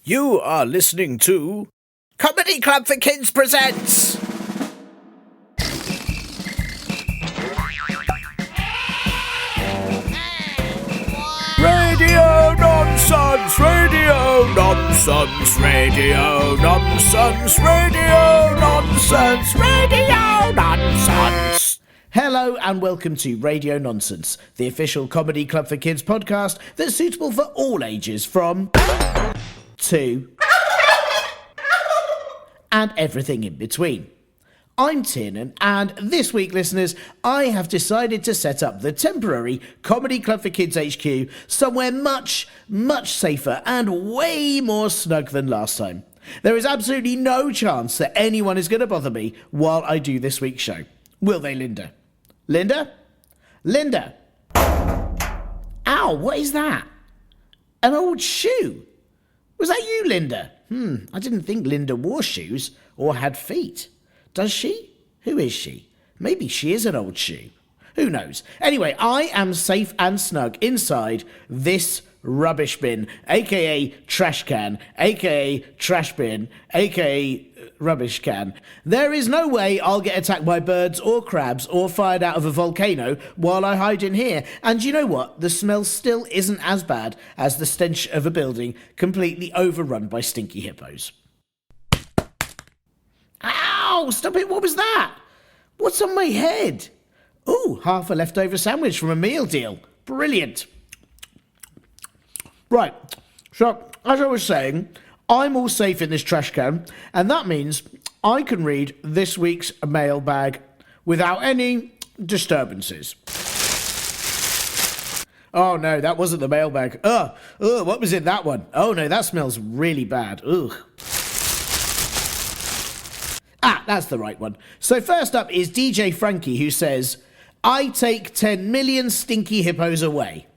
You are listening to Comedy Club for Kids presents Radio Nonsense, Radio Nonsense, Radio Nonsense, Radio Nonsense, Radio Nonsense. Hello and welcome to Radio Nonsense, the official Comedy Club for Kids podcast that's suitable for all ages from 2 and everything in between. I'm Tiernan, and this week, listeners, I have decided to set up the temporary Comedy Club for Kids HQ somewhere much, much safer and way more snug than last time. There is absolutely no chance that anyone is going to bother me while I do this week's show. Will they, Linda? Linda? Linda? Ow, what is that? An old shoe? Was that you, Linda? I didn't think Linda wore shoes or had feet. Does she? Who is she? Maybe she is an old shoe. Who knows? Anyway, I am safe and snug inside this rubbish bin, aka trash can, aka trash bin, aka rubbish can. There is no way I'll get attacked by birds or crabs or fired out of a volcano while I hide in here. And you know what? The smell still isn't as bad as the stench of a building completely overrun by stinky hippos. Ow! Stop it! What was that? What's on my head? Ooh, half a leftover sandwich from a meal deal. Brilliant. Right, so as I was saying, I'm all safe in this trash can, and that means I can read this week's mailbag without any disturbances. Oh no, that wasn't the mailbag. What was in that one? Oh no, that smells really bad. Ugh. That's the right one. So first up is DJ Frankie, who says, I take 10 million stinky hippos away.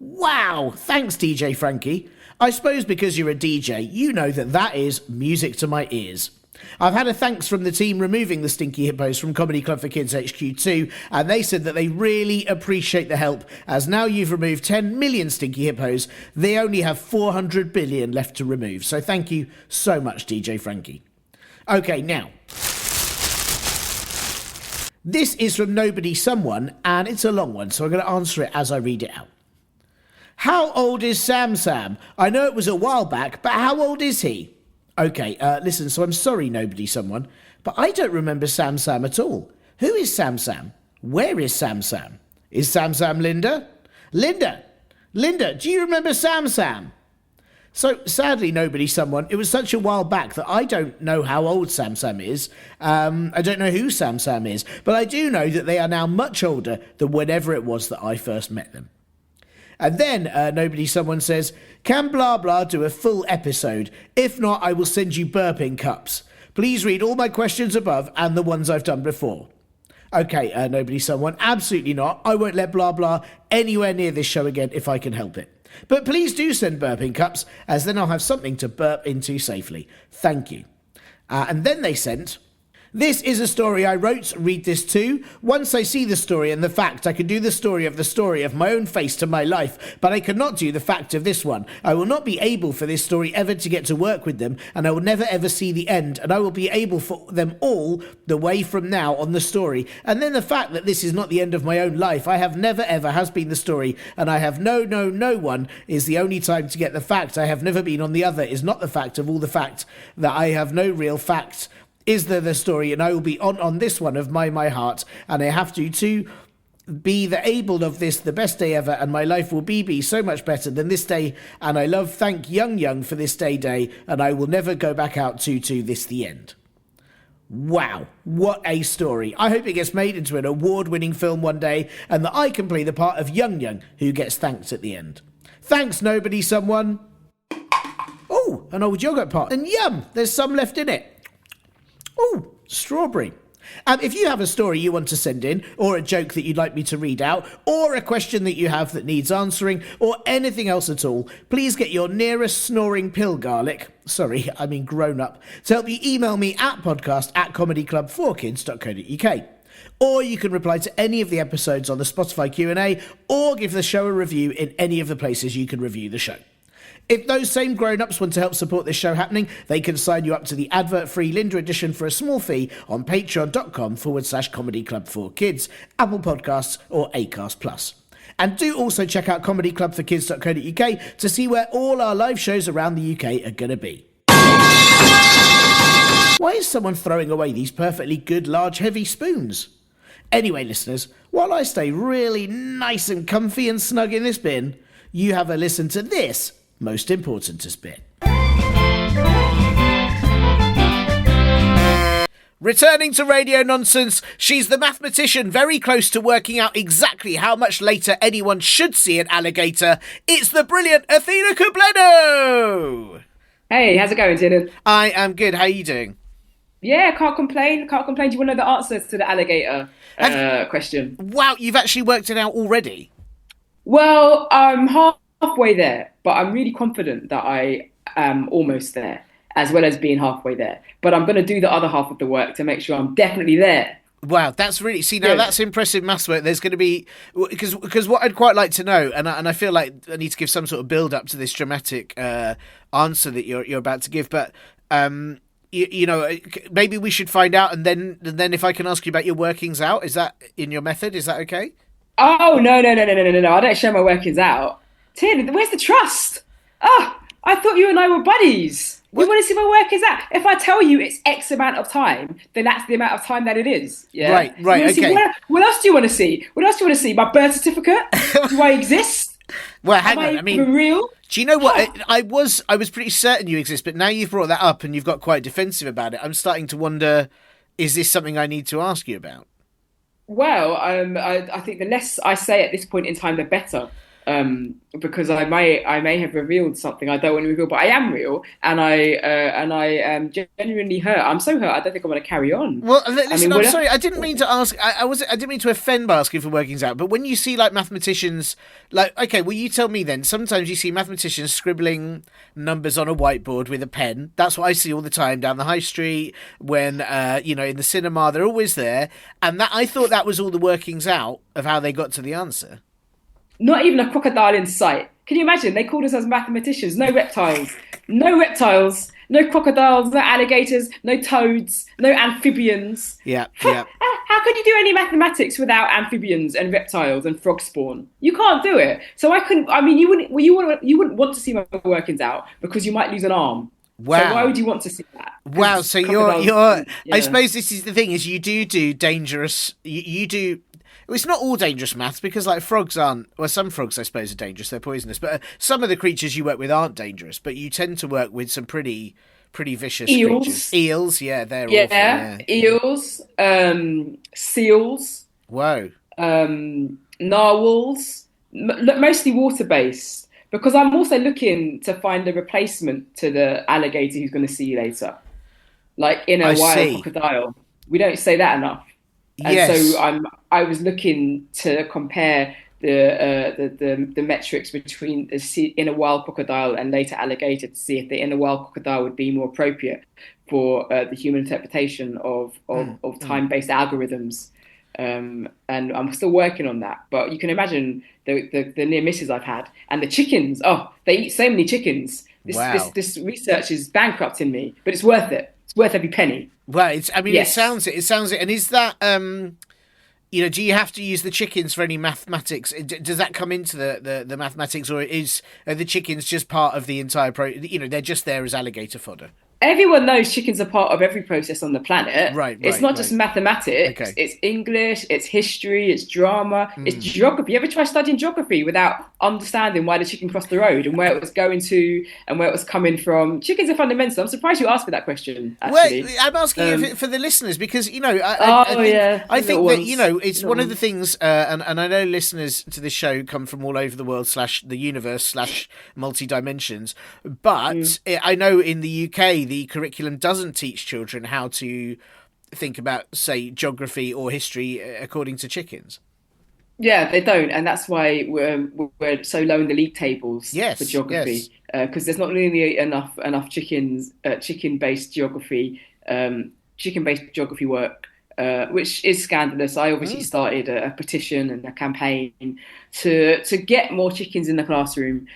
Wow, thanks DJ Frankie. I suppose because you're a DJ, you know that is music to my ears. I've had a thanks from the team removing the stinky hippos from Comedy Club for Kids HQ 2, and they said that they really appreciate the help, as now you've removed 10 million stinky hippos, they only have 400 billion left to remove. So thank you so much, DJ Frankie. Okay, now, this is from Nobody Someone, and it's a long one, so I'm going to answer it as I read it out. How old is Sam Sam? I know it was a while back, but how old is he? Okay, listen, so I'm sorry, Nobody Someone, but I don't remember Sam Sam at all. Who is Sam Sam? Where is Sam Sam? Is Sam Sam Linda? Linda, do you remember Sam Sam? So, sadly, Nobody Someone, it was such a while back that I don't know how old Sam Sam is. I don't know who Sam Sam is, but I do know that they are now much older than whenever it was that I first met them. And then Nobody Someone says, can blah blah do a full episode? If not, I will send you burping cups. Please read all my questions above and the ones I've done before. Okay, Nobody Someone, absolutely not. I won't let blah blah anywhere near this show again if I can help it. But please do send burping cups, as then I'll have something to burp into safely. Thank you. And then they sent, this is a story I wrote, read this too. Once I see the story and the fact, I can do the story of my own face to my life, but I cannot do the fact of this one. I will not be able for this story ever to get to work with them, and I will never ever see the end, and I will be able for them all the way from now on the story. And then the fact that this is not the end of my own life, I have never ever has been the story, and I have no one is the only time to get the fact. I have never been on the other is not the fact of all the fact that I have no real fact. Is there the story, and I will be on this one of my heart, and I have to be the able of this the best day ever, and my life will be so much better than this day, and I thank young for this day, and I will never go back out to this the end. Wow, what a story. I hope it gets made into an award-winning film one day, and that I can play the part of young who gets thanked at the end. Thanks, Nobody Someone. Oh, an old yogurt pot, and yum, there's some left in it. Oh, strawberry. If you have a story you want to send in, or a joke that you'd like me to read out, or a question that you have that needs answering, or anything else at all, please get your nearest snoring pill garlic, grown up, to help you email me at podcast@comedyclub4kids.co.uk. Or you can reply to any of the episodes on the Spotify Q&A, or give the show a review in any of the places you can review the show. If those same grown-ups want to help support this show happening, they can sign you up to the advert-free Linda edition for a small fee on patreon.com/Comedy Club for Kids, Apple Podcasts or Acast Plus. And do also check out comedyclubforkids.co.uk to see where all our live shows around the UK are going to be. Why is someone throwing away these perfectly good, large, heavy spoons? Anyway, listeners, while I stay really nice and comfy and snug in this bin, you have a listen to this most importantest bit. Returning to Radio Nonsense, she's the mathematician very close to working out exactly how much later anyone should see an alligator. It's the brilliant Athena Kugblenu! Hey, how's it going, Tiernan? I am good. How are you doing? Yeah, can't complain. Do you want to know the answers to the alligator question? Wow, you've actually worked it out already? Well, I'm halfway there, but I'm really confident that I am almost there, as well as being halfway there. But I'm going to do the other half of the work to make sure I'm definitely there. Wow, that's really... See, now that's impressive maths work. There's going to be... Because what I'd quite like to know, and I feel like I need to give some sort of build-up to this dramatic answer that you're about to give, but... You know, maybe we should find out, and then if I can ask you about your workings out, is that in your method? Is that okay? Oh, no. I don't show my workings out. Tiernan, where's the trust? Oh, I thought you and I were buddies. You want to see my workings out? If I tell you it's X amount of time, then that's the amount of time that it is. Yeah? Right, okay. What else do you want to see? My birth certificate? Do I exist? Well, hang on. I mean, real? Do you know what? I was pretty certain you exist, but now you've brought that up and you've got quite defensive about it. I'm starting to wonder, is this something I need to ask you about? Well, I think the less I say at this point in time, the better. Because I may have revealed something I don't want to reveal, but I am real, and I am genuinely hurt. I'm so hurt. I don't think I want to carry on. Well, listen, I'm sorry. I didn't mean to ask. I didn't mean to offend by asking for workings out. But when you see like mathematicians, like, okay, well, you tell me then. Sometimes you see mathematicians scribbling numbers on a whiteboard with a pen. That's what I see all the time down the high street. When in the cinema, they're always there, and that I thought that was all the workings out of how they got to the answer. Not even a crocodile in sight. Can you imagine? They called us as mathematicians. No reptiles, no crocodiles, no alligators, no toads, no amphibians. Yeah. How could you do any mathematics without amphibians and reptiles and frog spawn? You can't do it. So I couldn't. I mean, you wouldn't want to see my workings out because you might lose an arm. Wow. So why would you want to see that? Wow. So you're. Yeah. I suppose this is the thing: is you do dangerous. You do. It's not all dangerous maths because, like, frogs aren't... Well, some frogs, I suppose, are dangerous. They're poisonous. But some of the creatures you work with aren't dangerous. But you tend to work with some pretty vicious creatures. Eels, yeah, they're awful. Yeah, eels, seals. Whoa. Narwhals. Mostly water-based. Because I'm also looking to find a replacement to the alligator who's going to see you later. Like in a wild crocodile. We don't say that enough. And yes. So I was looking to compare the metrics between the inner wild crocodile and later alligator to see if the inner wild crocodile would be more appropriate for the human interpretation of time-based algorithms. And I'm still working on that. But you can imagine the near misses I've had. And the chickens, they eat so many chickens. This research is bankrupting me, but it's worth it. It's worth every penny. Well, it sounds it. And is that, do you have to use the chickens for any mathematics? Does that come into the mathematics, or are the chickens just part of the entire they're just there as alligator fodder? Everyone knows chickens are part of every process on the planet. Right. It's not just mathematics. Okay. It's English, it's history, it's drama, it's geography. You ever try studying geography without understanding why the chicken crossed the road and where it was going to and where it was coming from? Chickens are fundamental. I'm surprised you asked me that question, actually. Well, I'm asking you for the listeners because, I think that, it's one of the things, and I know listeners to this show come from all over the world /the universe /multi-dimensions, but I know in the UK, the curriculum doesn't teach children how to think about, say, geography or history according to chickens. Yeah, they don't, and that's why we're so low in the league tables for geography. Because there's not really enough chicken-based geography work which is scandalous. I obviously started a petition and a campaign to get more chickens in the classroom,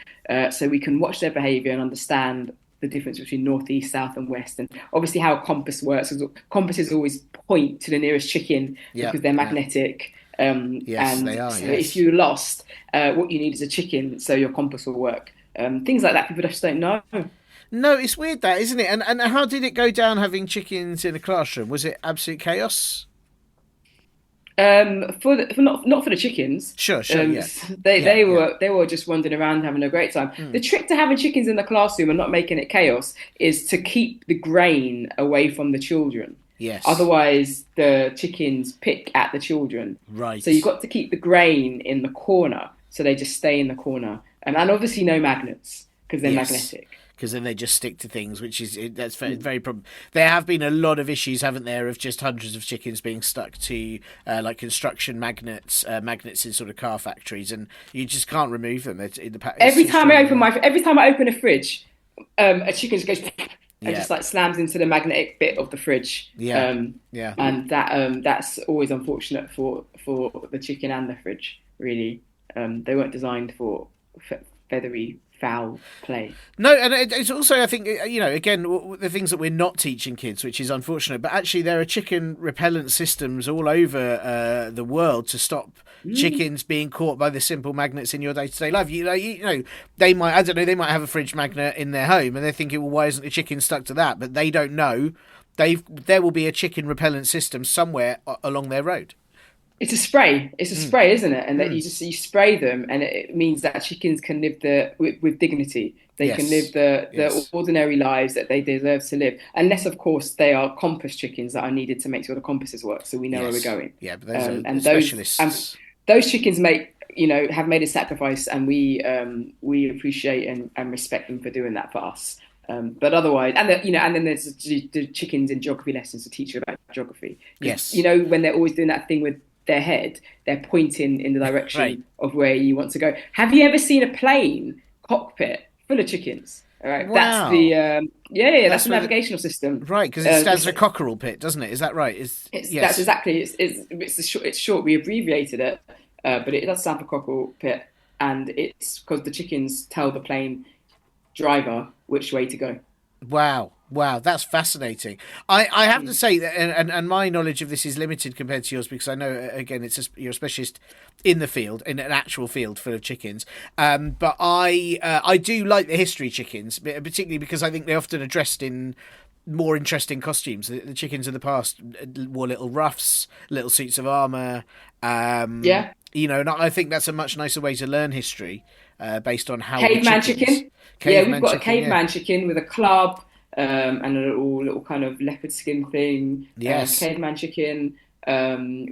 so we can watch their behaviour and understand the difference between north, east, south, and west, and obviously how a compass works. Compasses always point to the nearest chicken because they're magnetic. Yes, and they are. So yes. if you're lost, what you need is a chicken, so your compass will work. Things like that, people just don't know. No, it's weird that, isn't it? And how did it go down having chickens in a classroom? Was it absolute chaos? For not for the chickens. Sure, yeah. They were just wandering around having a great time. The trick to having chickens in the classroom and not making it chaos is to keep the grain away from the children. Yes. Otherwise, the chickens pick at the children. Right. So you've got to keep the grain in the corner, so they just stay in the corner, and obviously no magnets because they're magnetic. Because then they just stick to things, that's very problem. There have been a lot of issues, haven't there, of just hundreds of chickens being stuck to like construction magnets in sort of car factories, and you just can't remove them. Every time I open a fridge, a chicken just goes and just like slams into the magnetic bit of the fridge. And that's always unfortunate for the chicken and the fridge. Really, they weren't designed for feathery foul play. No, and it's also, I think, again, the things that we're not teaching kids, which is unfortunate, but actually there are chicken repellent systems all over the world to stop chickens being caught by the simple magnets in your day-to-day life. They might, I don't know, they might have a fridge magnet in their home and they're thinking, well, why isn't the chicken stuck to that? But they don't know there will be a chicken repellent system somewhere along their road. It's a spray. It's a spray, isn't it? And that you spray them, and it means that chickens can live with dignity. They can live the ordinary lives that they deserve to live, unless, of course, they are compass chickens that are needed to make sure the compasses work, so we know where we're going. Yeah, but those are specialists. Those chickens have made a sacrifice, and we appreciate and respect them for doing that for us. But otherwise, and then there's the chickens in geography lessons to teach you about geography. Yes. When they're always doing that thing with their head, they're pointing in the direction of where you want to go. Have you ever seen a plane cockpit full of chickens? All right, wow. That's the that's the navigational system. Right, because it stands for cockerel pit, doesn't it? Is that right? That's exactly. It's short. We abbreviated it, but it does stand for cockerel pit, and it's because the chickens tell the plane driver which way to go. Wow, that's fascinating. I have to say that, and my knowledge of this is limited compared to yours, because I know, again, you're a specialist in the field, in an actual field full of chickens. But I do like the history chickens, particularly because I think they're often dressed in more interesting costumes. The chickens of the past wore little ruffs, little suits of armour. And I think that's a much nicer way to learn history, based on how caveman chicken. We've got a caveman chicken with a club. And a little kind of leopard skin thing. Yes. Caveman chicken.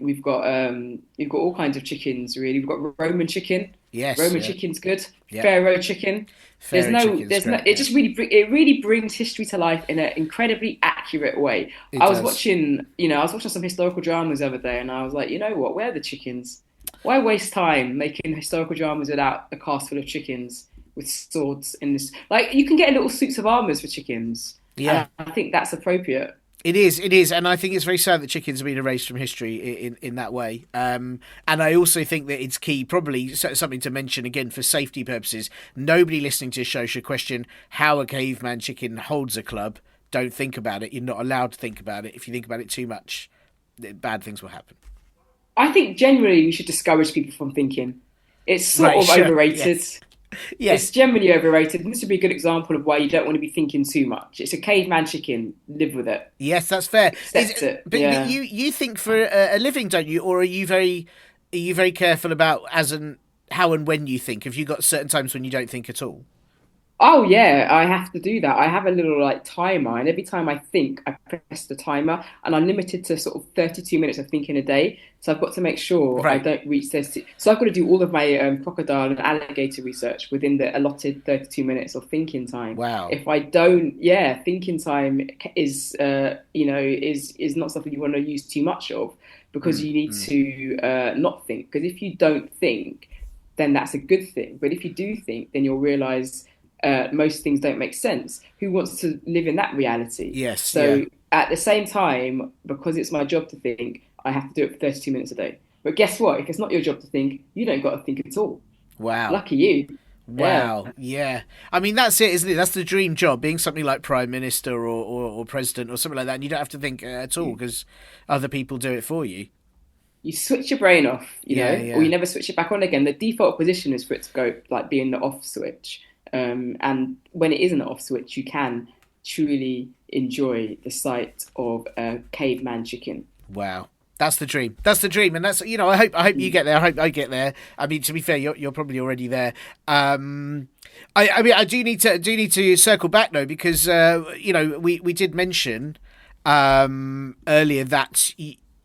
We've got all kinds of chickens. Really, we've got Roman chicken. Yes. Roman chicken's good. Yeah. Pharaoh chicken. Just really brings history to life in an incredibly accurate way. I was watching some historical dramas the other day, and I was like, you know what? Where are the chickens? Why waste time making historical dramas without a cast full of chickens with swords in this? Like, you can get little suits of armours for chickens. Yeah, I think that's appropriate. It is, and I think it's very sad that chickens have been erased from history in that way. And I also think that it's key, probably something to mention again for safety purposes. Nobody listening to the show should question how a caveman chicken holds a club. Don't think about it. You're not allowed to think about it. If you think about it too much, bad things will happen. I think generally we should discourage people from thinking. It's sort of overrated. Yes. It's generally overrated. And this would be a good example of why you don't want to be thinking too much. It's a caveman chicken. Live with it. Yes, that's fair. Accept it. But you think for a living, don't you? Or are you very careful about how and when you think? Have you got certain times when you don't think at all? Oh yeah, I have to do that. I have a little timer, and every time I think, I press the timer, and I'm limited to sort of 32 minutes of thinking a day. So I've got to make sure I don't reach 30. So I've got to do all of my crocodile and alligator research within the allotted 32 minutes of thinking time. Wow. If I don't, thinking time is not something you want to use too much of, because you need to not think. Because if you don't think, then that's a good thing. But if you do think, then you'll realise most things don't make sense. Who wants to live in that reality? Yes. So at the same time, because it's my job to think, I have to do it for 32 minutes a day. But guess what? If it's not your job to think, you don't got to think at all. Wow. Lucky you. Wow. Yeah. I mean, that's it, isn't it? That's the dream job, being something like Prime Minister or President or something like that. And you don't have to think at all because other people do it for you. You switch your brain off, Yeah. or you never switch it back on again. The default position is for it to go like be in the off switch. And when it is in the off switch, you can truly enjoy the sight of a caveman chicken. Wow. That's the dream. That's the dream, and that's I hope you get there. I hope I get there. I mean, to be fair, you're probably already there. I mean, I do need to circle back though, because we did mention earlier that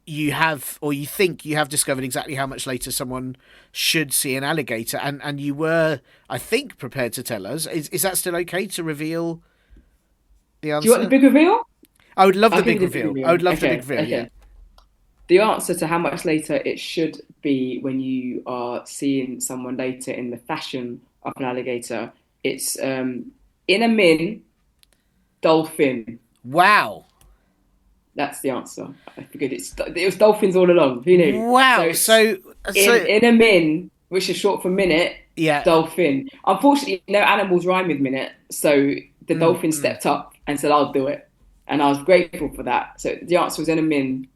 you have, or you think you have, discovered exactly how much later someone should see an alligator, and you were, I think, prepared to tell us. Is that still okay to reveal the answer? Do you want the big reveal? I would love the big reveal. I would love the big reveal. Okay. Yeah. The answer to how much later it should be when you are seeing someone later in the fashion of an alligator, it's in a min dolphin. Wow. That's the answer. I figured it was dolphins all along. Who knew? Wow. So in a min, which is short for minute, yeah, dolphin. Unfortunately, no animals rhyme with minute, so the dolphin stepped up and said, "I'll do it," and I was grateful for that. So the answer was in a min.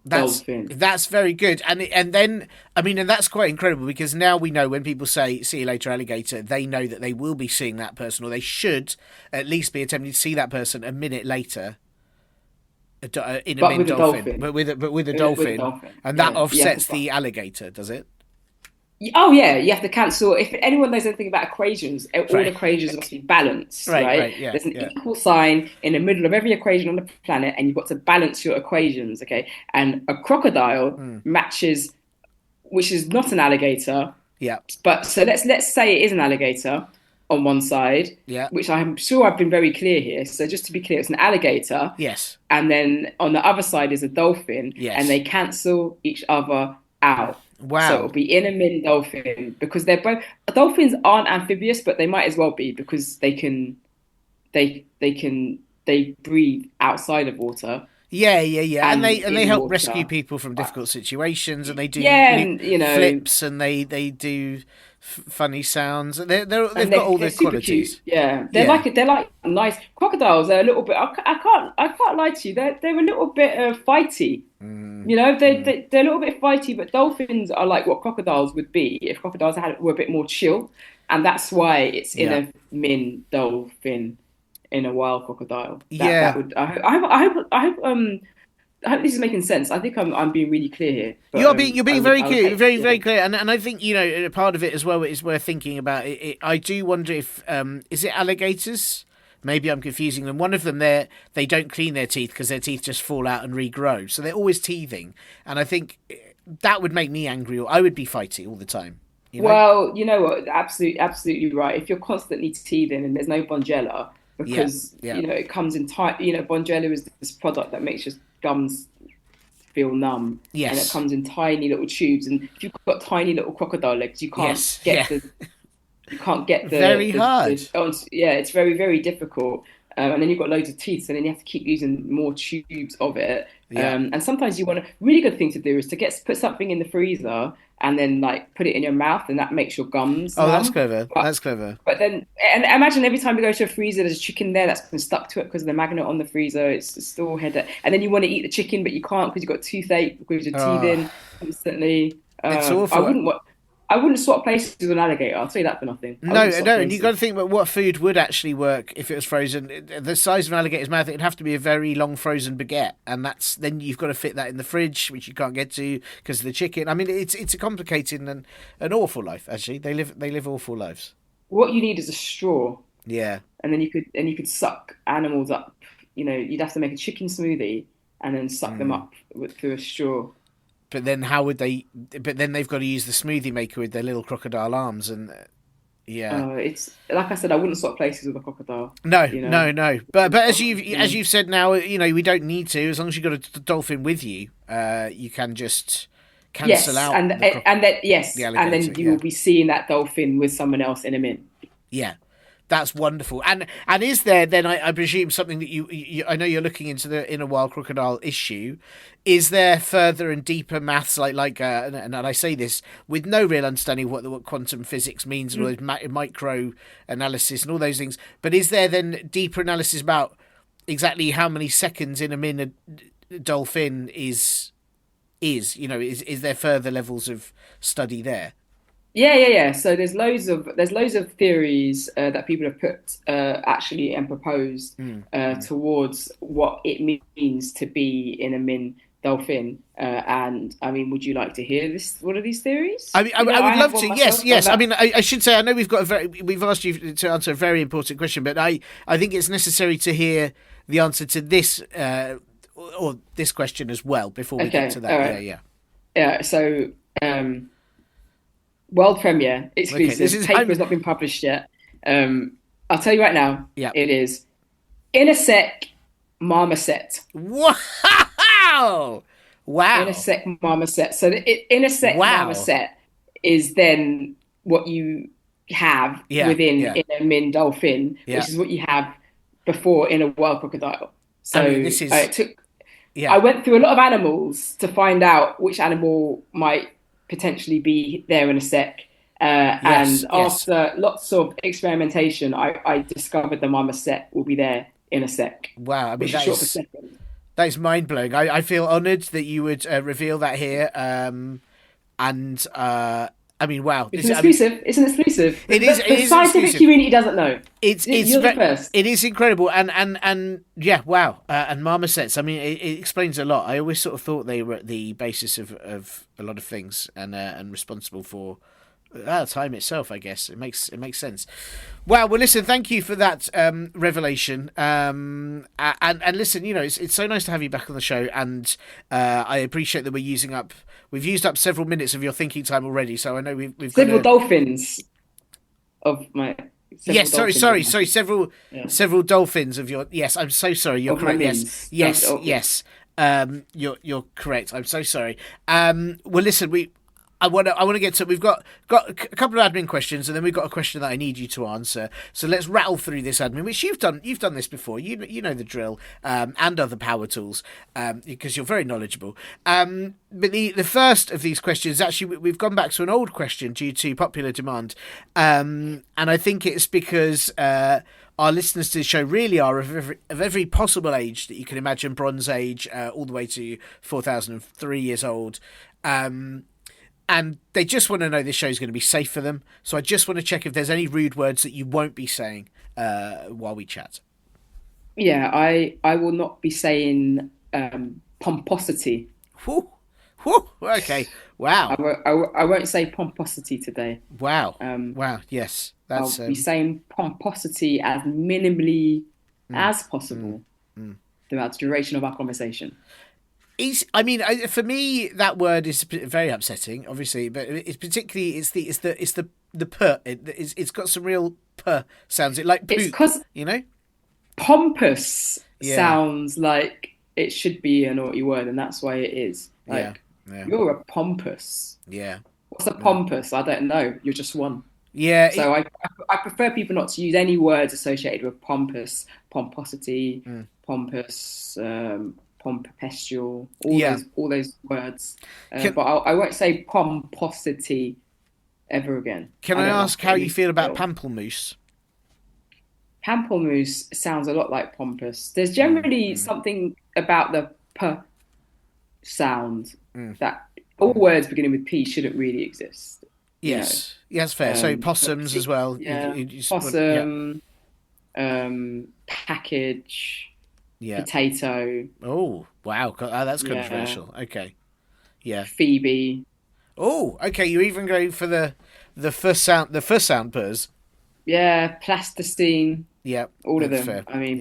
Dolphin. That's very good, and then I mean, and that's quite incredible, because now we know when people say "see you later, alligator," they know that they will be seeing that person, or they should at least be attempting to see that person a minute later. In a min dolphin, but with a dolphin, and that offsets the alligator, does it? Oh yeah, you have to cancel. If anyone knows anything about equations, all equations must be balanced, right? Yeah, there's an equal sign in the middle of every equation on the planet, and you've got to balance your equations, okay? And a crocodile matches, which is not an alligator. Yeah. But so let's say it is an alligator on one side, which I'm sure I've been very clear here. So just to be clear, it's an alligator. Yes. And then on the other side is a dolphin. Yes. And they cancel each other out. Wow. So it'll be in a min dolphin, because they're both, dolphins aren't amphibious, but they might as well be, because they breathe outside of water. Yeah. And they help water. Rescue people from difficult situations, and they do flips, and they do funny sounds. They've got all their qualities. Cute. Yeah, they're like nice crocodiles. They're a little bit. I can't lie to you. They're a little bit fighty. They're a little bit fighty, but dolphins are like what crocodiles would be if crocodiles were a bit more chill, and that's why it's in a min dolphin in a wild crocodile. I hope this is making sense. I think I'm being really clear here. But, you're being very clear, very clear, and I think part of it as well is worth thinking about. I do wonder if is it alligators? Maybe I'm confusing them. One of them, they don't clean their teeth because their teeth just fall out and regrow, so they're always teething. And I think that would make me angry, or I would be fighty all the time. Well, you know what? Absolutely right. If you're constantly teething and there's no Bonjela, because it comes in tight. Bonjela is this product that makes your gums feel numb. Yes. And it comes in tiny little tubes, and if you've got tiny little crocodile legs, you can't you can't get the very hard. It's very, very difficult. And then you've got loads of teeth, so then you have to keep using more tubes of it. And sometimes you want really good thing to do is to put something in the freezer and then like put it in your mouth, and that makes your gums numb. That's clever. That's clever. But then, and imagine every time you go to a freezer, there's a chicken there that's been stuck to it because of the magnet on the freezer. It's still headache. And then you want to eat the chicken, but you can't because you've got toothache because you're teething constantly. It's awful. I wouldn't swap places with an alligator. I'll tell you that for nothing. No, and you've got to think about what food would actually work if it was frozen. The size of an alligator's mouth, it'd have to be a very long frozen baguette, and then you've got to fit that in the fridge, which you can't get to because of the chicken. I mean, it's a complicated and an awful life. Actually, they live awful lives. What you need is a straw. Yeah, and then you could suck animals up. You'd have to make a chicken smoothie and then suck them up through a straw. But then how would they? But then they've got to use the smoothie maker with their little crocodile arms, and it's like I said, I wouldn't swap places with a crocodile. No. But as you've said now, we don't need to. As long as you've got a dolphin with you, you can just cancel out. And then you will be seeing that dolphin with someone else in a minute. Yeah. That's wonderful. And is there then, I presume, something that you I know you're looking into the inner wild crocodile issue. Is there further and deeper maths and I say this with no real understanding of what quantum physics means and all those micro analysis and all those things. But is there then deeper analysis about exactly how many seconds in a min a dolphin is is there further levels of study there? Yeah. So there's loads of theories that people have put actually and proposed towards what it means to be in a min dolphin. And I mean, would you like to hear one of these theories? I mean, I would love to. Yes. I mean, I should say I know we've asked you to answer a very important question, but I think it's necessary to hear the answer to this or this question as well before we get to that. Right. Yeah. So. World premiere exclusive. Okay, paper has not been published yet. I'll tell you right now. Yeah. It is in a sec marmoset. Wow! In a sec marmoset. So in a sec marmoset is then what you have within in a min dolphin, which is what you have before in a wild crocodile. So I mean, this is. I went through a lot of animals to find out which animal might potentially be there in a sec. And after lots of experimentation, I discovered the marmoset will be there in a sec. Wow, I mean, that is mind-blowing. I feel honoured that you would reveal that here. I mean, wow. It's an exclusive. It's an exclusive. The scientific community doesn't know. You're the first. It is incredible. And yeah, wow. And marmosets, I mean, it explains a lot. I always sort of thought they were at the basis of a lot of things and responsible for time itself, I guess. It makes sense. Wow. Well, listen, thank you for that revelation. And listen, it's so nice to have you back on the show. And I appreciate that we've used up several minutes of your thinking time already. So I know we've several dolphins of my. Yes, sorry. Several dolphins of your. Yes, I'm so sorry. You're correct. Yes. You're correct. I'm so sorry. Well, listen, I want to get to. We've got a couple of admin questions, and then we've got a question that I need you to answer. So let's rattle through this admin, which you've done. You've done this before. You know the drill, and other power tools, because you're very knowledgeable. But the first of these questions, actually, we've gone back to an old question due to popular demand, and I think it's because our listeners to the show really are of every possible age that you can imagine, Bronze Age, all the way to 4,003 years old. And they just want to know this show is going to be safe for them. So I just want to check if there's any rude words that you won't be saying while we chat. Yeah, I will not be saying pomposity. Whew. Okay. Wow. I won't say pomposity today. Wow. Wow. Yes. I'll be saying pomposity as minimally as possible throughout the duration of our conversation. For me, that word is very upsetting, obviously, but it's particularly it's the p. It's got some real p sounds. It like poop, it's because pompous sounds like it should be a naughty word, and that's why it is. Like, you're a pompous. Yeah. What's a pompous? I don't know. You're just one. Yeah. So I prefer people not to use any words associated with pompous, pomposity, pompous. Pompopestual, all those words, but I won't say pomposity ever again. Can I ask how you feel about pamplemousse? Pamplemousse sounds a lot like pompous. There's generally something about the p sound that all words beginning with p shouldn't really exist. Yes, that's fair. So possums as well. Yeah, possum, package. Yeah. Potato. Oh, wow. That's controversial. Yeah. Okay. Yeah. Phoebe. Oh, okay. You even go for the first sound purrs. Yeah, plasticine. Yeah. All of them. Fair. I mean,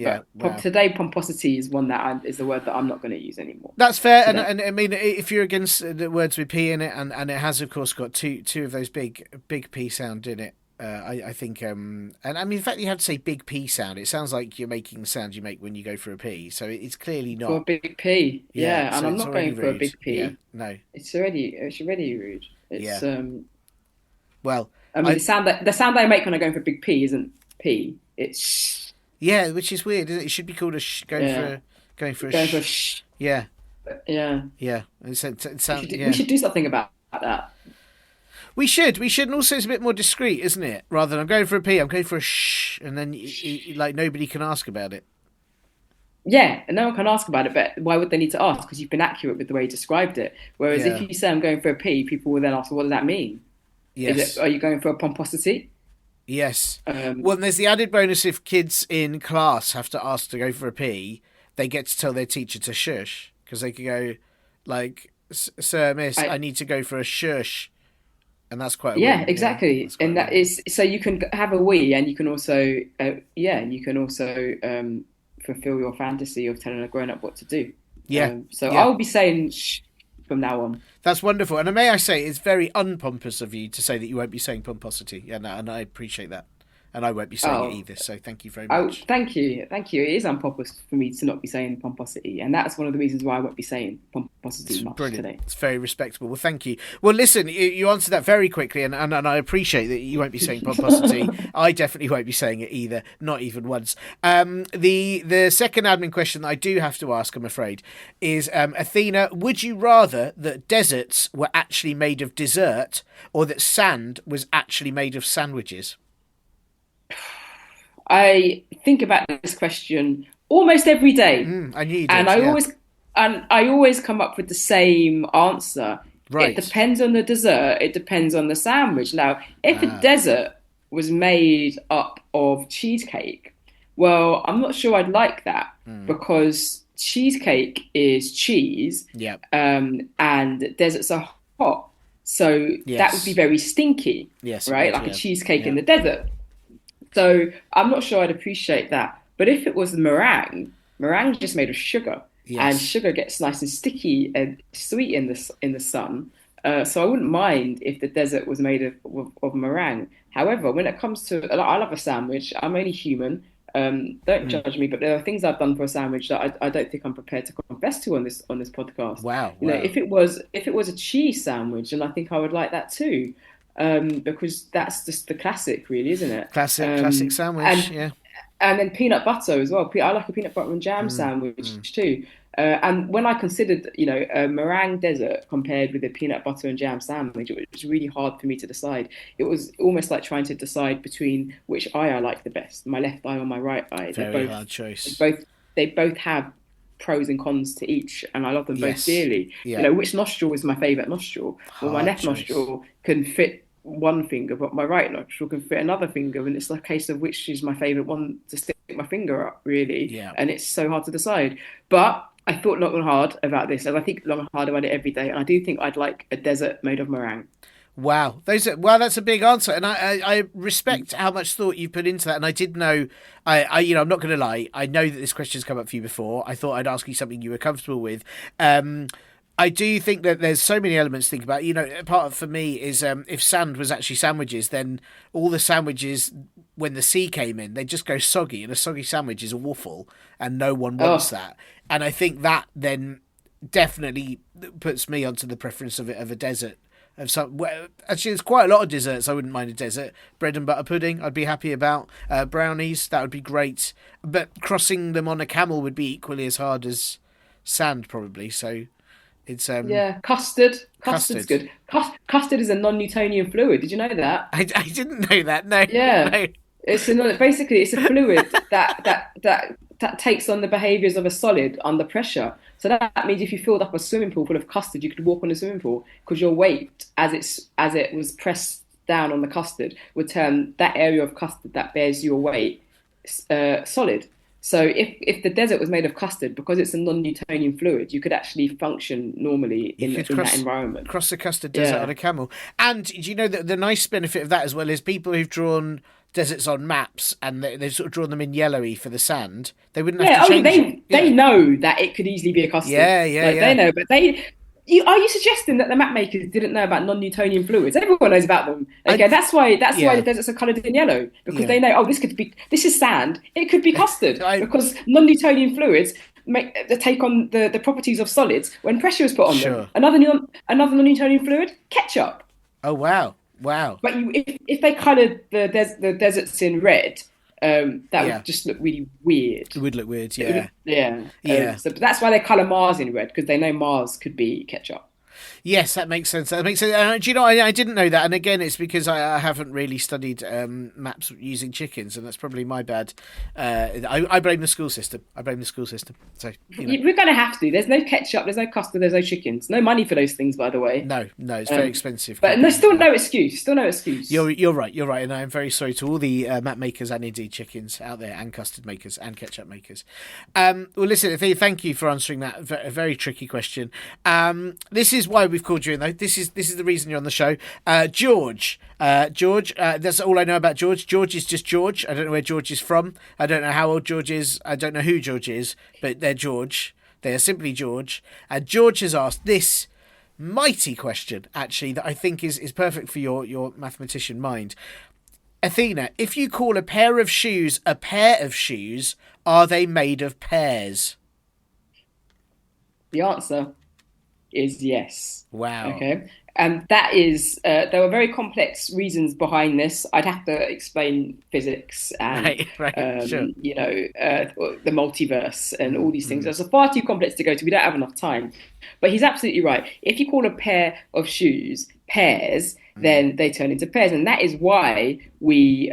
today pomposity is one that is the word that I'm not going to use anymore. That's fair. And I mean, if you're against the words with P in it, and it has, of course, got two of those big P sound in it. I think, and I mean, in fact, you have to say big P sound. It sounds like you're making the sound you make when you go for a P. So it's clearly not. For a big P, yeah, and I'm not going for a big P. Yeah, no, it's already rude. It's well, I mean, the sound that I make when I go for a big P isn't P. It's Yeah, which is weird, isn't it? It should be called yeah, going for a going for a sh. sh. Yeah, Yeah, yeah. It sound, we yeah. should do something about that. We should. We should. And also, it's a bit more discreet, isn't it? Rather than I'm going for a P, I'm going for a sh, and then like nobody can ask about it. Yeah, and no one can ask about it, but why would they need to ask? Because you've been accurate with the way you described it. Whereas if Yeah. you say I'm going for a P, people will then ask, well, what does that mean? Yes. Are you going for a pomposity? Yes. Um, Well, and there's the added bonus if kids in class have to ask to go for a P, they get to tell their teacher to shush because they can go like, "Sir, Miss, I I need to go for a shush," and that's quite a Yeah, win. Yeah, exactly. that's quite And a that win. is so you can have a we, and you can also and you can also fulfill your fantasy of telling a grown up what to do. Yeah, So yeah. I'll be saying shh from now on. That's wonderful. And may I say, it's very unpompous of you to say that you won't be saying pomposity. Yeah, no, and I appreciate that. And I won't be saying it Oh, either. So thank you very oh, much. thank you, thank you. It is unpopular for me to not be saying pomposity, and that's one of the reasons why I won't be saying pomposity It's much brilliant. today. It's very respectable. Well, thank you. Well, listen, you answered that very quickly, and I appreciate that you won't be saying pomposity. I definitely won't be saying it either, not even once. The second admin question that I do have to ask, I'm afraid, is Athena, would you rather that deserts were actually made of dessert or that sand was actually made of sandwiches? I think about this question almost every day, I knew you and did, I yeah. always and I always come up with the same answer. It Right. depends on the dessert. It depends on the sandwich. Now, if a dessert was made up of cheesecake, well, I'm not sure I'd like that because cheesecake is cheese, Yeah. and deserts are hot, so that would be Yes. very stinky, Yes, it right? would, Like a yeah. cheesecake in Yeah. the desert. So I'm not sure I'd appreciate that. But if it was meringue is just made of sugar, and Yes. sugar gets nice and sticky and sweet in the sun. So I wouldn't mind if the desert was made of meringue. However, when it comes to, I love a sandwich. I'm only human. Don't judge me, but there are things I've done for a sandwich that I don't think I'm prepared to confess to on this podcast. Wow, You know, wow. if it was a cheese sandwich, and I think I would like that too, because that's just the classic, really, isn't it? Classic sandwich, And yeah. then peanut butter as well. I like a peanut butter and jam sandwich too. And when I considered, a meringue dessert compared with a peanut butter and jam sandwich, it was really hard for me to decide. It was almost like trying to decide between which eye I like the best, my left eye or my right eye. Very hard They choice. both have pros and cons to each, and I love them both Yes. dearly. Yeah. Which nostril is my favorite nostril? Well, my Hard left choice. nostril can fit one finger, but my right nostril can fit another finger, and it's like a case of which is my favorite one to stick my finger up, really. Yeah. And it's so hard to decide. But I thought long and hard about this, and I think long and hard about it every day. And I do think I'd like a desert made of meringue. Wow, that's a big answer, and I respect how much thought you put into that. And I did know, I'm not going to lie, I know that this question's come up for you before. I thought I'd ask you something you were comfortable with. I do think that there's so many elements to think about. Part of for me is if sand was actually sandwiches, then all the sandwiches when the sea came in, they just go soggy, and a soggy sandwich is awful, and no one wants Oh, that. And I think that then definitely puts me onto the preference of a desert. Actually, there's quite a lot of desserts I wouldn't mind a desert. Bread and butter pudding I'd be happy about. Brownies, that would be great. But crossing them on a camel would be equally as hard as sand, probably. So it's yeah, custard. Custard's custard. good. Custard is a non-Newtonian fluid. Did you know that? I didn't know that. No, Yeah, no. basically it's a fluid that takes on the behaviors of a solid under pressure. So that means if you filled up a swimming pool full of custard, you could walk on the swimming pool because your weight, as it was pressed down on the custard, would turn that area of custard that bears your weight solid. So if the desert was made of custard, because it's a non-Newtonian fluid, you could actually function normally You could in that environment. cross the custard desert on Yeah. a camel. And do you know that the nice benefit of that as well is people who've drawn deserts on maps and they've sort of drawn them in yellowy for the sand, they wouldn't have Yeah, to oh, change it. they Yeah, know that it could easily be a custard. yeah, yeah, Like yeah. they know, but are you suggesting that the map makers didn't know about non-Newtonian fluids? Everyone knows about them. Okay, I, that's why the yeah, deserts are coloured in yellow because yeah. they know, oh, this is sand. It could be custard I because non-Newtonian fluids they take on the properties of solids when pressure is put on them. sure. Another non-Newtonian fluid, ketchup. Oh wow, wow. But if they coloured the deserts in red, That Yeah. would just look really weird. It would look weird. It would Yeah. look- yeah. Yeah. So but that's why they colour Mars in red, because they know Mars could be ketchup. Yes, that makes sense. That makes sense. Do you know, I didn't know that. And again, it's because I haven't really studied maps using chickens, and that's probably my bad. I blame the school system. I blame the school system. So, We're going to have to. There's no ketchup, there's no custard, there's no chickens. No money for those things, by the way. no, it's very expensive. But no, still no excuse. Still no excuse. You're right. You're right, and I'm very sorry to all the map makers and indeed chickens out there, and custard makers and ketchup makers. Well, listen, thank you for answering that very tricky question. This is why we've called you in, though. This is the reason you're on the show. George. That's all I know about George. George is just George. I don't know where George is from. I don't know how old George is. I don't know who George is, but they're George. They are simply George. And George has asked this mighty question, actually, that I think is perfect for your mathematician mind. Athena, if you call a pair of shoes a pair of shoes, are they made of pears? The answer is yes. Wow. Okay. And that is, there were very complex reasons behind this. I'd have to explain physics and, Sure. the multiverse and all these things. It's far too complex to go to. We don't have enough time. But he's absolutely right. If you call a pair of shoes pears, then they turn into pears. And that is why we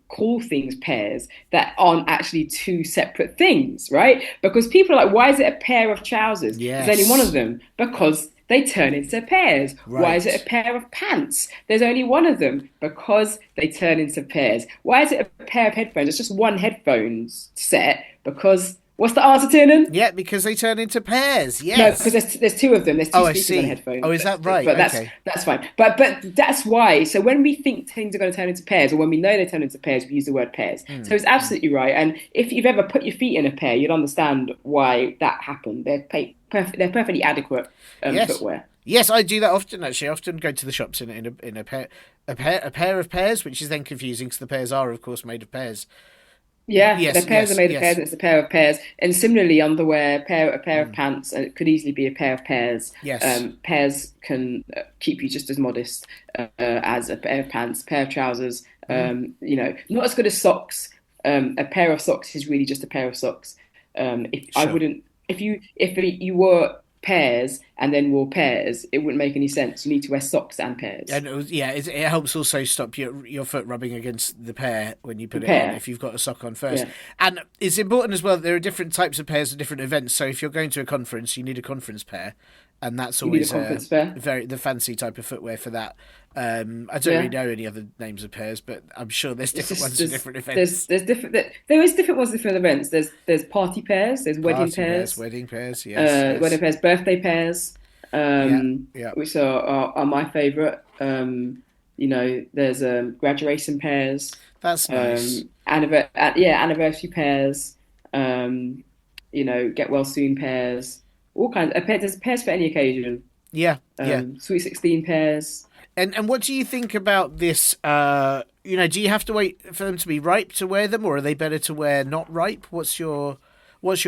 call things pairs that aren't actually two separate things, right? Because people are like, why is it a pair of trousers? Yes. There's only one of them. Because they turn into pairs. Right. Why is it a pair of pants? There's only one of them. Because they turn into pairs. Why is it a pair of headphones? It's just one headphones set. Because what's the answer, Tiernan? Yeah, because they turn into pairs. Yes. No, because there's two of them. There's two I speakers see. on headphones. Oh, is that right? But Okay. that's fine. But that's why. So when we think things are going to turn into pairs, or when we know they turn into pairs, we use the word pairs. So it's absolutely right. And if you've ever put your feet in a pair, you'd understand why that happened. They're perfectly adequate Yes. footwear. Yes, I do that often. Actually, I often go to the shops in a pair of pears, which is then confusing because the pears are, of course, made of pears. Yeah, Yes, the pairs yes, are made yes. of pairs, and it's a pair of pairs. And similarly, underwear, a pair of pants, and it could easily be a pair of pairs. Yes. Pairs can keep you just as modest as a pair of pants, pair of trousers. Not as good as socks. A pair of socks is really just a pair of socks. If you wore pairs and then wore pairs, it wouldn't make any sense. You need to wear socks and pairs. And it helps also stop your foot rubbing against the pear when you put it Pear. on if you've got a sock on first. Yeah. And it's important as well that there are different types of pairs at different events. So if you're going to a conference, you need a conference pair, and that's You need a always conference pair. the fancy type of footwear for that. I don't really know any other names of pairs, but I'm sure there's different ones for different events. There is different ones for different events. There's party pairs, there's wedding Party pairs, wedding pairs, yes. wedding pairs, birthday pairs, Yeah. which are my favourite. There's graduation pairs, That's nice. anniversary pairs, get well soon pairs, all kinds of pairs. There's pairs for any occasion. Yeah. Sweet 16 pairs. And what do you think about this? Do you have to wait for them to be ripe to wear them, or are they better to wear not ripe? What's your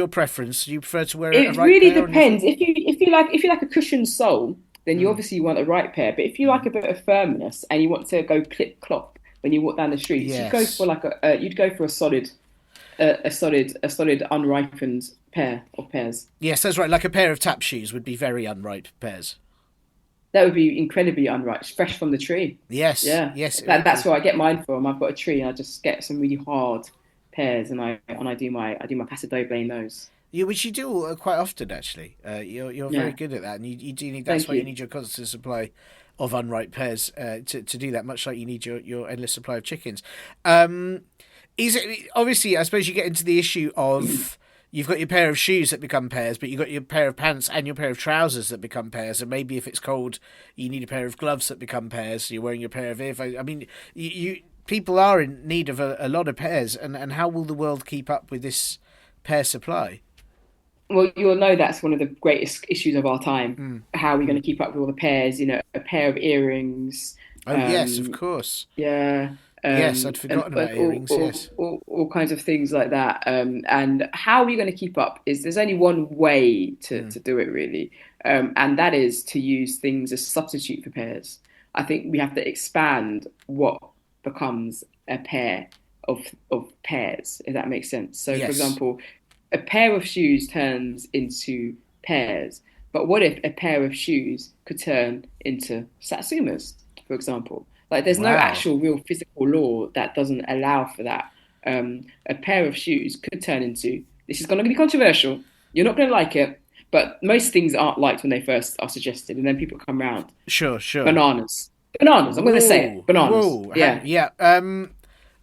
preference? Do you prefer to wear a It ripe really pair depends. If you like a cushioned sole, then you obviously want a right pair. But if you like a bit of firmness and you want to go clip clop when you walk down the streets, Yes. you'd go for you'd go for a solid unripened pair of pairs. Yes, that's right. Like a pair of tap shoes would be very unripe pairs. That would be incredibly unripe, fresh from the tree. Yes. Yeah, Yes. That's where I get mine from. I've got a tree, and I just get some really hard pears, and I do my Paso Doble in those. Which you do quite often, actually. You're very good at that, and you do need. That's why you need your constant supply of unripe pears to do that. Much like you need your endless supply of chickens. Is it obviously? I suppose you get into the issue of. You've got your pair of shoes that become pairs, but you've got your pair of pants and your pair of trousers that become pairs. And maybe if it's cold, you need a pair of gloves that become pairs. So you're wearing your pair of earphones. I mean, people are in need of a lot of pairs. And how will the world keep up with this pair supply? Well, you'll know that's one of the greatest issues of our time. How are we going to keep up with all the pairs? A pair of earrings. Oh, yes, of course. Yeah. Yes, I'd forgotten about earrings, yes. All kinds of things like that. And how are we going to keep up there's only one way to do it, really. And that is to use things as substitute for pairs. I think we have to expand what becomes a pair of pairs, if that makes sense. So, for Yes. example, a pair of shoes turns into pears, but what if a pair of shoes could turn into satsumas, for example? Like, there's no Wow. actual real physical law that doesn't allow for that. A pair of shoes could turn into, this is going to be controversial. You're not going to like it, but most things aren't liked when they first are suggested, and then people come around. Sure, sure. Bananas. Bananas. I'm going to say it. Whoa, Bananas. whoa. Yeah. Yeah.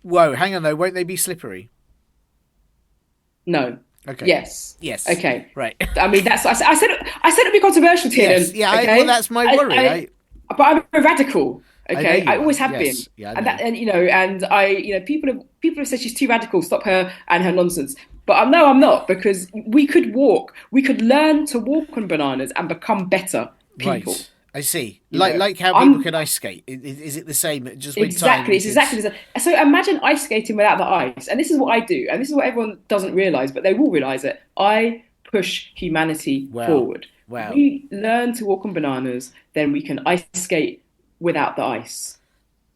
Whoa, hang on though. Won't they be slippery? No. Okay. Yes. Yes. Okay. Right. I mean, that's I said it'd be controversial, Yes. Tiernan. Yeah. Okay. Well, that's my worry. But I'm a radical. I know Okay, I you are. always have been, Yes. Yeah, I and know. people have said she's too radical. Stop her and her nonsense. But I know I'm not, because we could walk. We could learn to walk on bananas and become better people. Right. I see. You Like know, like how people I'm can ice skate. Is it the same? Just with time, exactly. we It's could. exactly the same. So imagine ice skating without the ice, and this is what I do, and this is what everyone doesn't realize, but they will realize it. I push humanity Wow. forward. Wow. We learn to walk on bananas, then we can ice skate without the ice.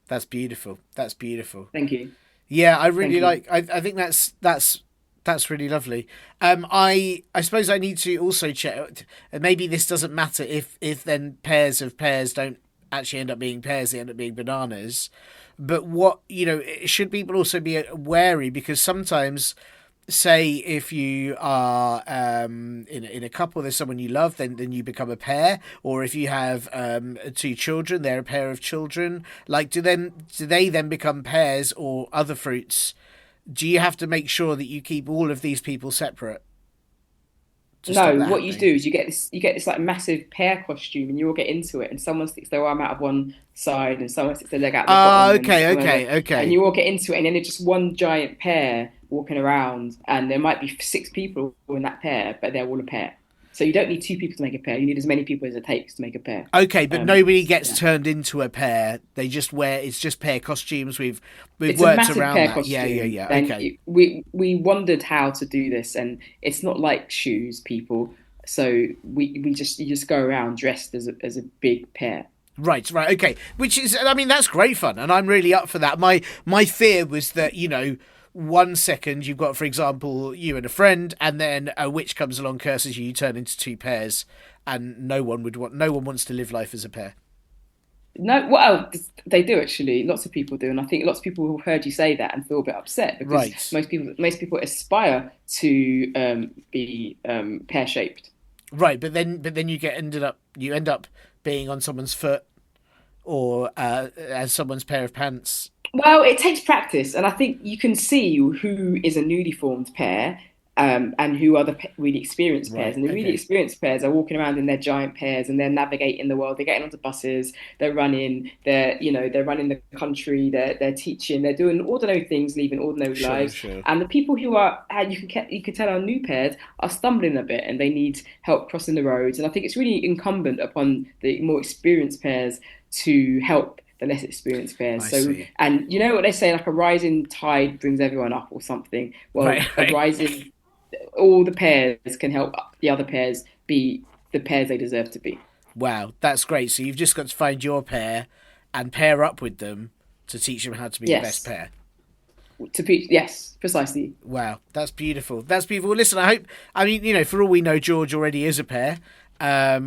That's beautiful. That's beautiful. Thank you. Yeah, I Thank really you. like. I think that's really lovely. I suppose I need to also check. Maybe this doesn't matter if then pairs of pears don't actually end up being pears; they end up being bananas. But what should people also be wary, because sometimes, say if you are in a couple, there's someone you love, then you become a pair, or if you have two children, they're a pair of children. Like, do they then become pears or other fruits? Do you have to make sure that you keep all of these people separate to stop No, that what you happening? do is you get this like massive pear costume, and you all get into it, and someone sticks their arm out of one side, and someone sticks their leg out the Ah, bottom, and okay, someone okay, and okay. you all get into it, and then it's just one giant pair walking around, and there might be six people in that pair, but they're all a pair. So you don't need two people to make a pair. You need as many people as it takes to make a pair. Okay, but nobody gets Yeah. turned into a pair. They just wear, it's just pair costumes. We've It's a worked massive around pair that. Yeah, yeah, costume. yeah. Then Okay. we wondered how to do this, and it's not like shoes, people. So we just you just go around dressed as a big pair. Right, right, okay. Which is, I mean, that's great fun, and I'm really up for that. My fear was that 1 second you've got, for example, you and a friend, and then a witch comes along, curses you, you turn into two pairs, and no one wants to live life as a pair. No, well, they do actually. Lots of people do, and I think lots of people have heard you say that and feel a bit upset because Right, most people aspire to be pear shaped. right, but then you end up being on someone's foot or as someone's pair of pants. Well, it takes practice, and I think you can see who is a newly formed pair, and who are the really experienced pairs. Right, And the really okay. experienced pairs are walking around in their giant pairs, and they're navigating the world. They're getting onto buses. They're running. They're running the country. They're teaching. They're doing ordinary things, living ordinary Sure, lives. sure. And the people who are, and you can tell, are new pairs are stumbling a bit, and they need help crossing the roads. And I think it's really incumbent upon the more experienced pairs to help the less experienced pairs. I So, see. and you know what they say, like a rising tide brings everyone up or something. Well, Right, a right. rising, all the pairs can help the other pairs be the pairs they deserve to be. Wow, that's great. So you've just got to find your pair and pair up with them to teach them how to be the best Yes, pair. yes, precisely. Wow, that's beautiful. That's beautiful. Well, listen, I hope. I mean, for all we know, George already is a pair. Or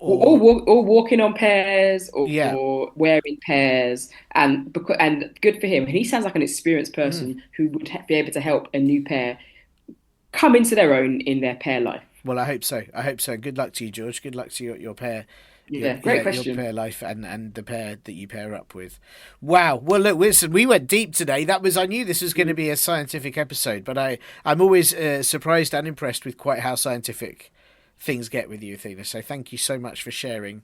Or walking on pairs, yeah. or wearing pairs, and good for him. And he sounds like an experienced Mm. person who would be able to help a new pair come into their own in their pair life. Well, I hope so. I hope so. Good luck to you, George. Good luck to your pair. Yeah, great Your question. pair life and the pair that you pair up with. Wow. Well, look, listen, we went deep today. I knew this was going to be a scientific episode, but I'm always surprised and impressed with quite how scientific things get with you, Athena. So thank you so much for sharing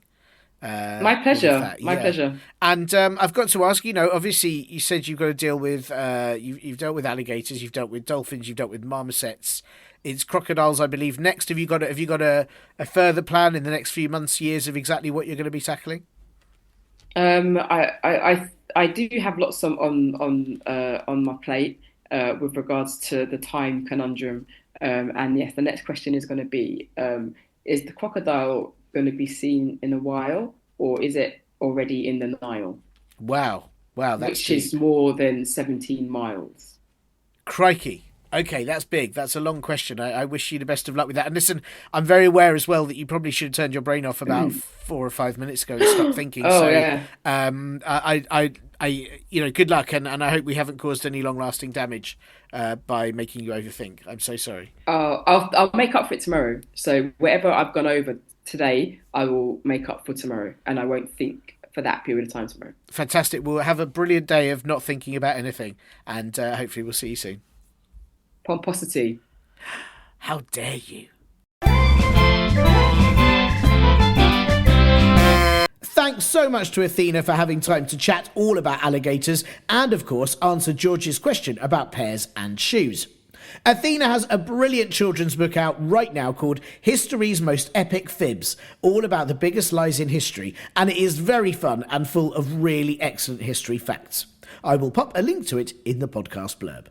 My all of pleasure. that. My Yeah. pleasure. And I've got to ask, obviously you said you've got to deal with, you've dealt with alligators, you've dealt with dolphins, you've dealt with marmosets. It's crocodiles, I believe. Next, have you got a further plan in the next few months, years of exactly what you're going to be tackling? I do have lots on my plate with regards to the time conundrum. And yes, the next question is going to be: is the crocodile going to be seen in a while, or is it already in the Nile? Wow. Wow, that's which is more than 17 miles. Crikey. Okay, that's big. That's a long question. I wish you the best of luck with that. And listen, I'm very aware as well that you probably should have turned your brain off about 4 or 5 minutes ago and stopped thinking. Oh, so, yeah. Good luck, and I hope we haven't caused any long-lasting damage by making you overthink. I'm so sorry. I'll make up for it tomorrow. So whatever I've gone over today, I will make up for tomorrow, and I won't think for that period of time tomorrow. Fantastic. We'll have a brilliant day of not thinking about anything, and hopefully we'll see you soon. Pomposity. How dare you? Thanks so much to Athena for having time to chat all about alligators and, of course, answer George's question about pears and shoes. Athena has a brilliant children's book out right now called History's Most Epic Fibs, all about the biggest lies in history, and it is very fun and full of really excellent history facts. I will pop a link to it in the podcast blurb.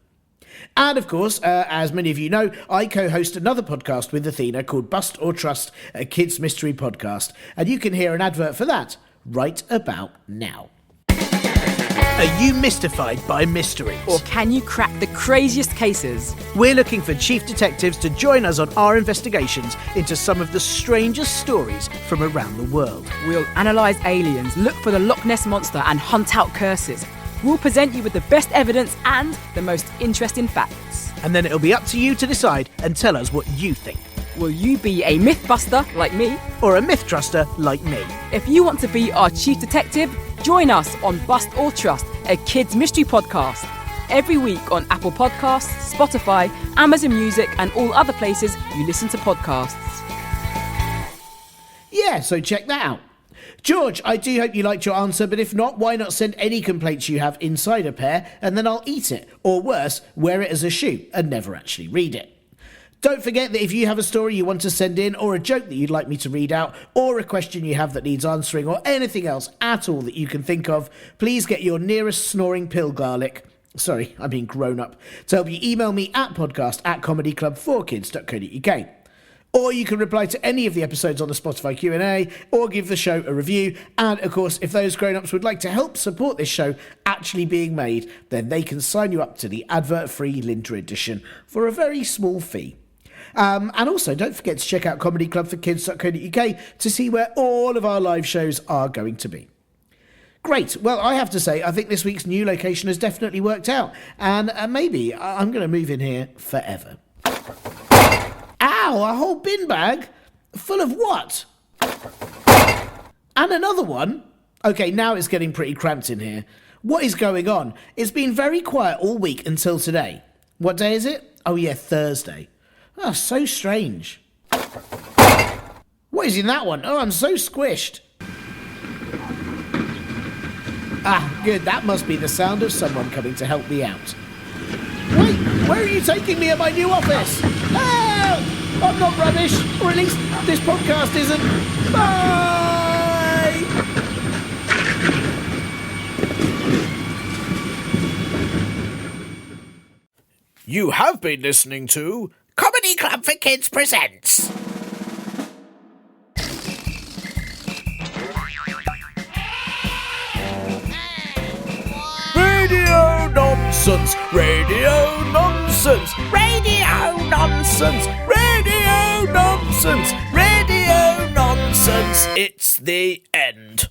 And of course, as many of you know, I co-host another podcast with Athena called Bust or Trust, a kids mystery podcast, and you can hear an advert for that right about now. Are you mystified by mysteries? Or can you crack the craziest cases? We're looking for chief detectives to join us on our investigations into some of the strangest stories from around the world. We'll analyse aliens, look for the Loch Ness Monster and hunt out curses. We'll present you with the best evidence and the most interesting facts. And then it'll be up to you to decide and tell us what you think. Will you be a mythbuster like me? Or a myth truster like me? If you want to be our chief detective, join us on Bust or Trust, a kids mystery podcast. Every week on Apple Podcasts, Spotify, Amazon Music and all other places you listen to podcasts. Yeah, so check that out. George, I do hope you liked your answer, but if not, why not send any complaints you have inside a pear and then I'll eat it, or worse, wear it as a shoe and never actually read it. Don't forget that if you have a story you want to send in, or a joke that you'd like me to read out, or a question you have that needs answering, or anything else at all that you can think of, please get your nearest snoring pill garlic, sorry, I mean grown up, to help you email me at podcast@comedyclub4kids.co.uk. Or you can reply to any of the episodes on the Spotify Q&A, or give the show a review. And of course, if those grown-ups would like to help support this show actually being made, then they can sign you up to the advert-free Linda edition for a very small fee. And also, don't forget to check out comedyclubforkids.co.uk to see where all of our live shows are going to be. Great. Well, I have to say, I think this week's new location has definitely worked out. And maybe I'm going to move in here forever. Ow, a whole bin bag? Full of what? And another one? Okay, now it's getting pretty cramped in here. What is going on? It's been very quiet all week until today. What day is it? Oh yeah, Thursday. Oh, so strange. What is in that one? Oh, I'm so squished. Ah, good. That must be the sound of someone coming to help me out. Wait, where are you taking me at my new office? Help! I'm not rubbish, or at least this podcast isn't. Bye! You have been listening to Comedy Club for Kids presents. Radio nonsense, radio nonsense, radio nonsense, radio nonsense, radio nonsense. It's the end.